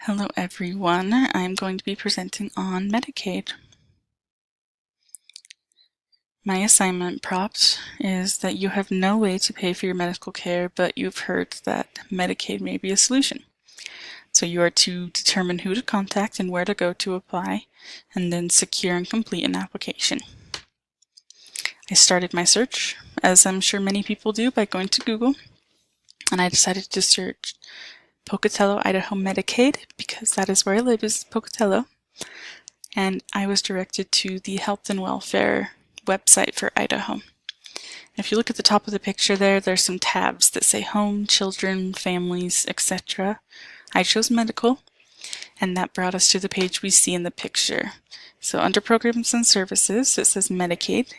Hello everyone, I'm going to be presenting on Medicaid. My assignment prompt is that you have no way to pay for your medical care, but you've heard that Medicaid may be a solution. So you are to determine who to contact and where to go to apply, and then secure and complete an application. I started my search, as I'm sure many people do, by going to Google, and I decided to search Pocatello, Idaho Medicaid, because that is where I live, is Pocatello. And I was directed to the Health and Welfare website for Idaho. If you look at the top of the picture there's some tabs that say home, children, families, etc. I chose medical, and that brought us to the page we see in the picture. So under programs and services, it says Medicaid.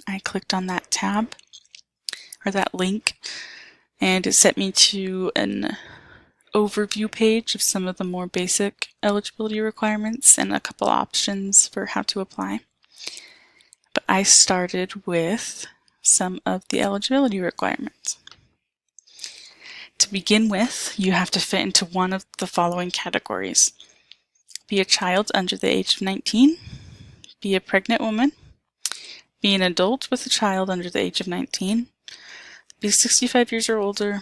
I clicked on that tab, or that link, and it sent me to an overview page of some of the more basic eligibility requirements and a couple options for how to apply. But I started with some of the eligibility requirements. To begin with, you have to fit into one of the following categories. Be a child under the age of 19, be a pregnant woman, be an adult with a child under the age of 19, be 65 years or older,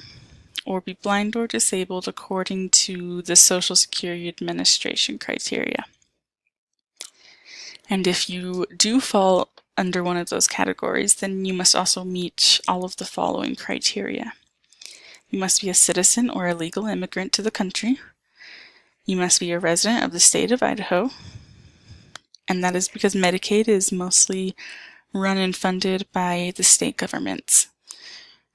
or be blind or disabled according to the Social Security Administration criteria. And if you do fall under one of those categories, then you must also meet all of the following criteria. You must be a citizen or a legal immigrant to the country. You must be a resident of the state of Idaho, and that is because Medicaid is mostly run and funded by the state governments.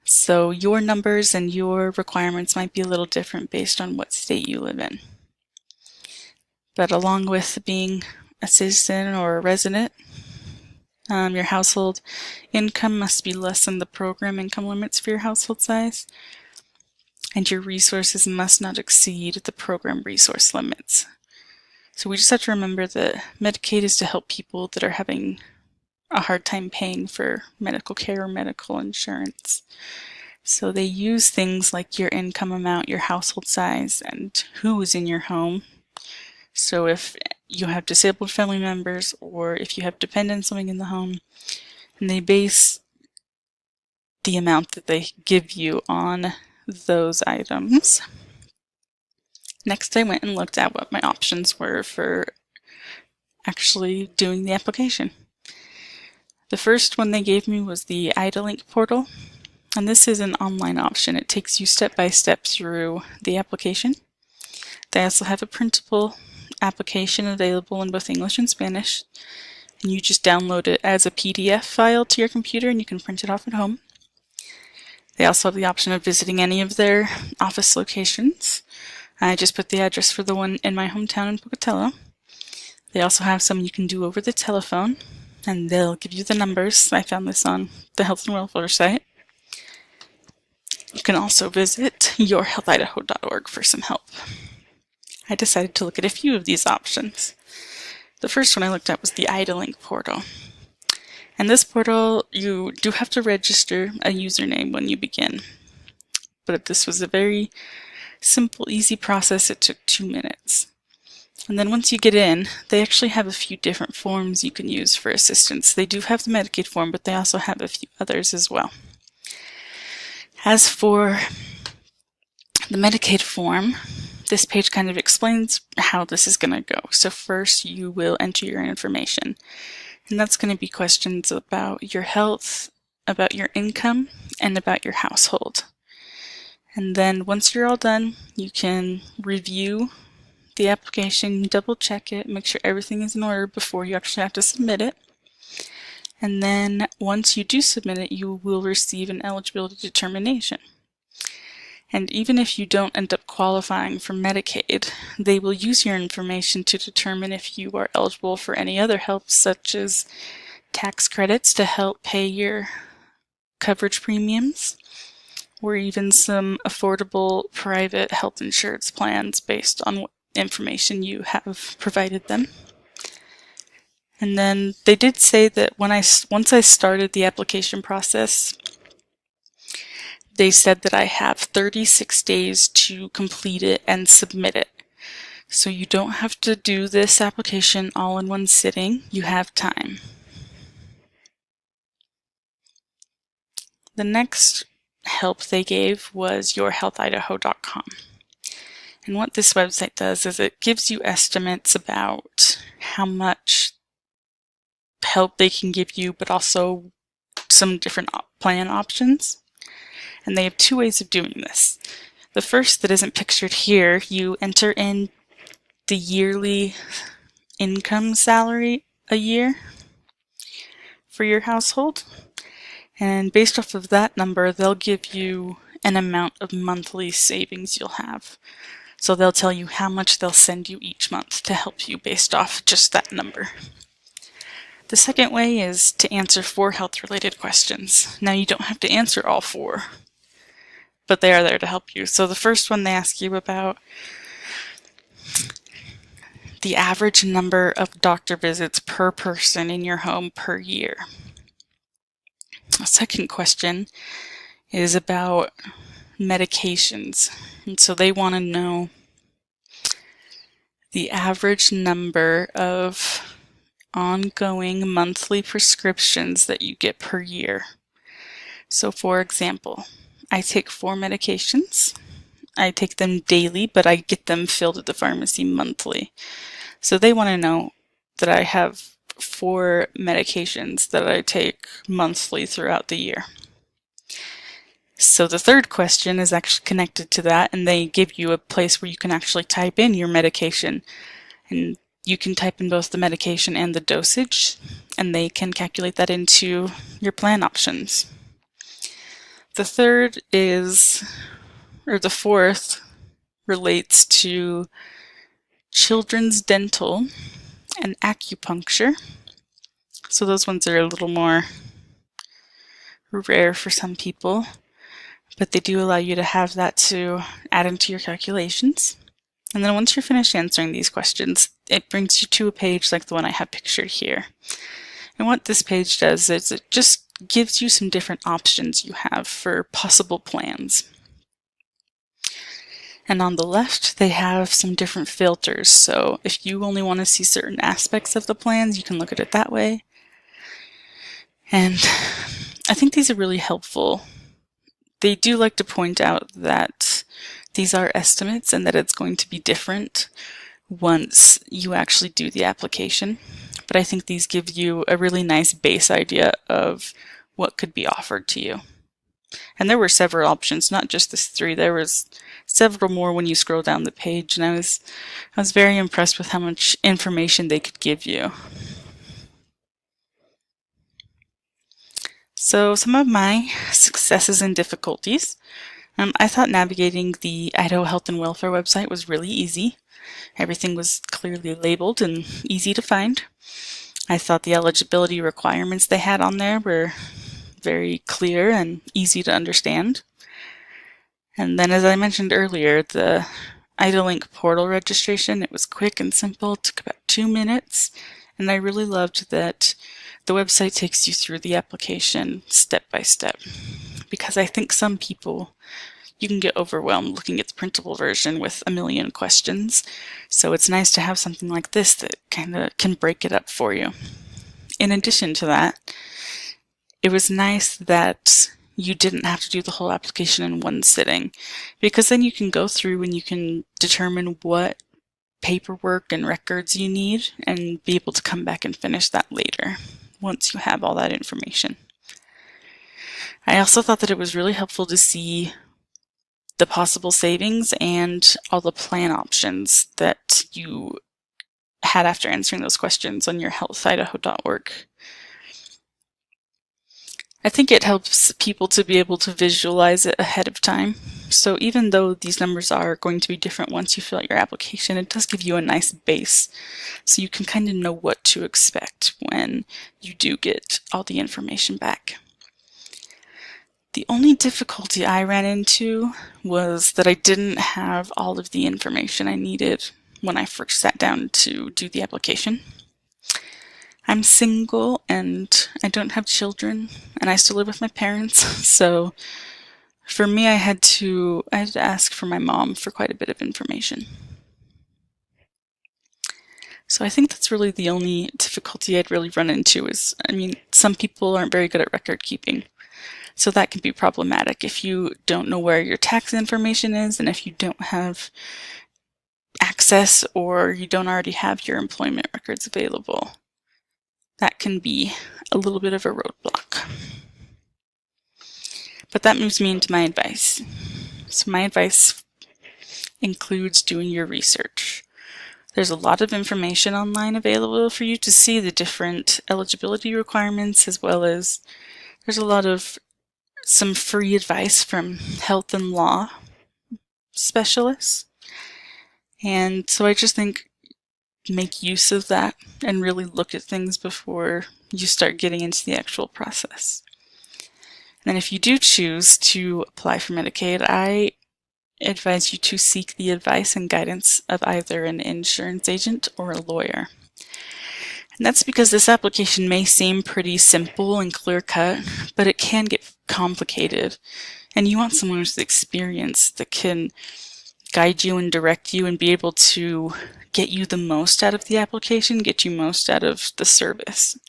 So your numbers and your requirements might be a little different based on what state you live in. But along with being a citizen or a resident, your household income must be less than the program income limits for your household size, and your resources must not exceed the program resource limits. So we just have to remember that Medicaid is to help people that are having a hard time paying for medical care or medical insurance. So they use things like your income amount, your household size, and who is in your home. So if you have disabled family members or if you have dependents living in the home, and they base the amount that they give you on those items. Next, I went and looked at what my options were for actually doing the application. The first one they gave me was the IdaLink portal, and this is an online option. It takes you step by step through the application. They also have a printable application available in both English and Spanish, and you just download it as a PDF file to your computer and you can print it off at home. They also have the option of visiting any of their office locations. I just put the address for the one in my hometown in Pocatello. They also have some you can do over the telephone, and they'll give you the numbers. I found this on the Health and Welfare site. You can also visit yourhealthidaho.org for some help. I decided to look at a few of these options. The first one I looked at was the IdaLink portal. And this portal, you do have to register a username when you begin. But this was a very simple, easy process. It took 2 minutes. And then once you get in, they actually have a few different forms you can use for assistance. They do have the Medicaid form, but they also have a few others as well. As for the Medicaid form, this page kind of explains how this is going to go. So first you will enter your information, and that's going to be questions about your health, about your income, and about your household. And then once you're all done, you can review the application, double check it, make sure everything is in order before you actually have to submit it. And then once you do submit it, you will receive an eligibility determination. And even if you don't end up qualifying for Medicaid, they will use your information to determine if you are eligible for any other help, such as tax credits to help pay your coverage premiums, or even some affordable private health insurance plans based on what information you have provided them. And then they did say that once I started the application process, they said that I have 36 days to complete it and submit it. So you don't have to do this application all in one sitting. You have time. The next help they gave was yourhealthidaho.com. And what this website does is it gives you estimates about how much help they can give you, but also some different plan options. And they have two ways of doing this. The first, that isn't pictured here, you enter in the yearly income salary a year for your household. And based off of that number, they'll give you an amount of monthly savings you'll have. So they'll tell you how much they'll send you each month to help you based off just that number. The second way is to answer 4 health-related questions. Now, you don't have to answer all 4, but they are there to help you. So the first one, they ask you about the average number of doctor visits per person in your home per year. The second question is about medications. And so they want to know the average number of ongoing monthly prescriptions that you get per year. So for example, I take 4 medications. I take them daily, but I get them filled at the pharmacy monthly. So they want to know that I have 4 medications that I take monthly throughout the year. So the third question is actually connected to that, and they give you a place where you can actually type in your medication. And you can type in both the medication and the dosage, and they can calculate that into your plan options. The fourth relates to children's dental and acupuncture. So those ones are a little more rare for some people, but they do allow you to have that to add into your calculations. And then once you're finished answering these questions, it brings you to a page like the one I have pictured here. And what this page does is it just gives you some different options you have for possible plans. And on the left, they have some different filters. So if you only want to see certain aspects of the plans, you can look at it that way. And I think these are really helpful. They do like to point out that these are estimates and that it's going to be different once you actually do the application. But I think these give you a really nice base idea of what could be offered to you. And there were several options, not just this 3. There was several more when you scroll down the page, and I was very impressed with how much information they could give you. So some of my successes and difficulties. I thought navigating the Idaho Health and Welfare website was really easy. Everything was clearly labeled and easy to find. I thought the eligibility requirements they had on there were very clear and easy to understand. And then, as I mentioned earlier, the IdaLink portal registration, it was quick and simple, it took about 2 minutes, and I really loved that the website takes you through the application step by step, because I think some people, you can get overwhelmed looking at the printable version with a million questions, so it's nice to have something like this that kind of can break it up for you. In addition to that, it was nice that you didn't have to do the whole application in one sitting, because then you can go through and you can determine what paperwork and records you need and be able to come back and finish that later once you have all that information. I also thought that it was really helpful to see the possible savings and all the plan options that you had after answering those questions on your healthidaho.org. I think it helps people to be able to visualize it ahead of time. So even though these numbers are going to be different once you fill out your application, it does give you a nice base so you can kind of know what to expect when you do get all the information back. The only difficulty I ran into was that I didn't have all of the information I needed when I first sat down to do the application. I'm single and I don't have children, and I still live with my parents, so for me I had to ask for my mom for quite a bit of information. So I think that's really the only difficulty I'd really run into is, some people aren't very good at record keeping. So that can be problematic if you don't know where your tax information is and if you don't have access or you don't already have your employment records available. That can be a little bit of a roadblock. But that moves me into my advice. So my advice includes doing your research. There's a lot of information online available for you to see the different eligibility requirements, as well as there's a lot of some free advice from health and law specialists. And so I just think make use of that and really look at things before you start getting into the actual process. And then if you do choose to apply for Medicaid, I advise you to seek the advice and guidance of either an insurance agent or a lawyer. And that's because this application may seem pretty simple and clear-cut, but it can get complicated. And you want someone with experience that can guide you and direct you and be able to get you the most out of the application, get you most out of the service.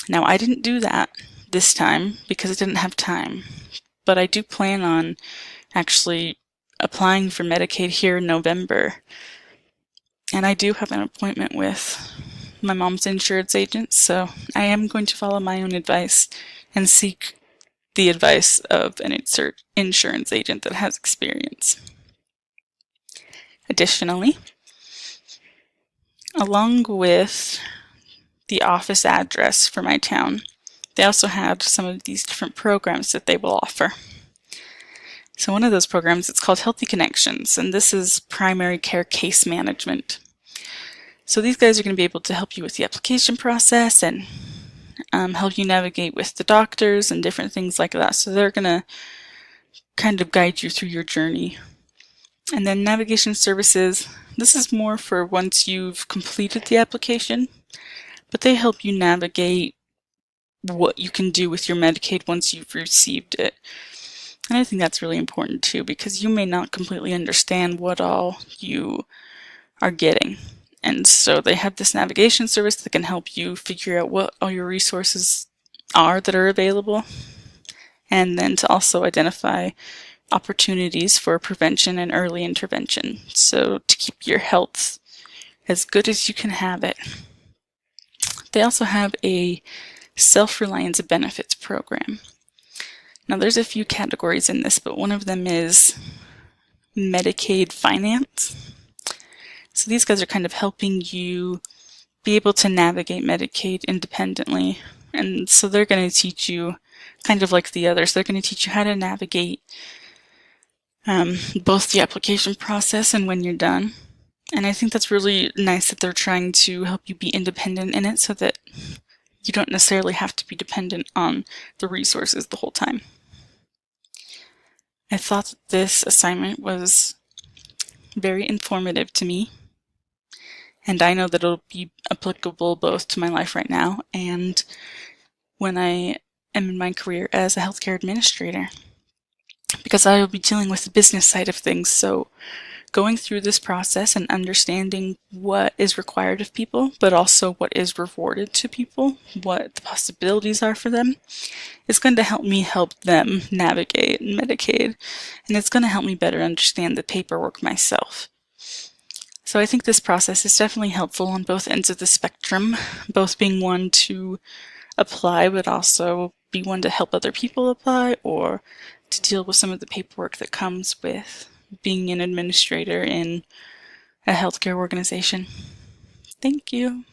Now, I didn't do that this time because I didn't have time, but I do plan on actually applying for Medicaid here in November. And I do have an appointment with my mom's insurance agent, so I am going to follow my own advice and seek the advice of an insurance agent that has experience. Additionally, along with the office address for my town, they also have some of these different programs that they will offer. So one of those programs, it's called Healthy Connections, and this is primary care case management. So these guys are going to be able to help you with the application process and help you navigate with the doctors and different things like that. So they're going to kind of guide you through your journey. And then navigation services, this is more for once you've completed the application, but they help you navigate what you can do with your Medicaid once you've received it. And I think that's really important too, because you may not completely understand what all you are getting. And so they have this navigation service that can help you figure out what all your resources are that are available, and then to also identify opportunities for prevention and early intervention. So to keep your health as good as you can have it. They also have a self-reliance benefits program. Now there's a few categories in this, but one of them is Medicaid finance. So these guys are kind of helping you be able to navigate Medicaid independently. And so they're going to teach you, kind of like the others, they're going to teach you how to navigate both the application process and when you're done. And I think that's really nice that they're trying to help you be independent in it so that you don't necessarily have to be dependent on the resources the whole time. I thought that this assignment was very informative to me, and I know that it'll be applicable both to my life right now and when I am in my career as a healthcare administrator, because I will be dealing with the business side of things. So going through this process and understanding what is required of people, but also what is rewarded to people, what the possibilities are for them, is going to help me help them navigate Medicaid, and it's going to help me better understand the paperwork myself. So I think this process is definitely helpful on both ends of the spectrum, both being one to apply, but also be one to help other people apply, or to deal with some of the paperwork that comes with being an administrator in a healthcare organization. Thank you.